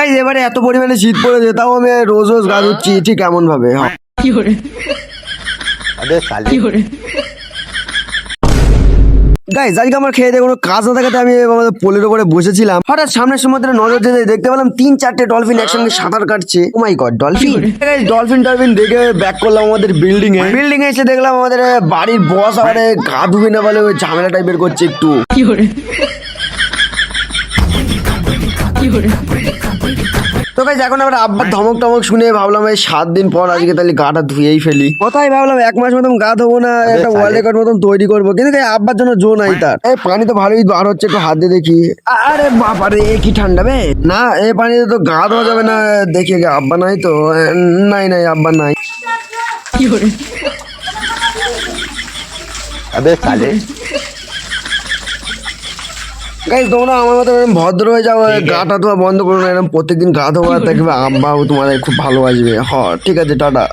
Guys এবারে এত পরিমাণে শীত পড়েছে, তাও আমি রোজ রোজ গা ধুচ্ছি, ঠিক এমন ভাবে। গাইস আজকে আমার খেয়ে দিয়ে কোনো কাজ না থাকাতে আমি আমাদের পোলের উপরে বসেছিলাম, হঠাৎ সামনের সমুদ্রে নজর দিতে দেখতে পেলাম 3-4টে ডলফিন একসঙ্গে সাঁতার কাটছে। ও মাই গড, ডলফিন! ডলফিন দেখে ব্যাক করলাম আমাদের বিল্ডিং এ এসে দেখলাম আমাদের বাড়ির বস আমাদের গা ধুবি না বলে ওই ঝামেলা টাইপের করছে একটু। তো গাইস এখন আমরা আব্বার ধমক টমক শুনে ভাবলাম এই 7 দিন পর আজকে তাহলে গাটা ধুয়েই ফেলি। কোথায় ভাবলাম 1 মাস মতন গা ধোবো না, একটা ওয়ার্ল্ড রেকর্ড মতন তৈরি করবো, কিন্তু গাইস আব্বার জন্য জো নাই তার। এই পানি তো ভালোই বার হচ্ছে, একটু হাত দিয়ে দেখি। আরে বাবারে, কি ঠান্ডা বে! না এই পানিতে তো গা ধোয়া যাবে না। দেখি আব্বা নাই তো। নাই আব্বা নাই। গাইস তোমরা আমার মতো এরকম ভদ্র হয়ে যাও, গাটা ধোয়া বন্ধ করো না, এরকম প্রত্যেকদিন গা ধোয়া, দেখবে আব্বাও তোমাদের খুব ভালোবাসবে। ঠিক আছে, টাটা।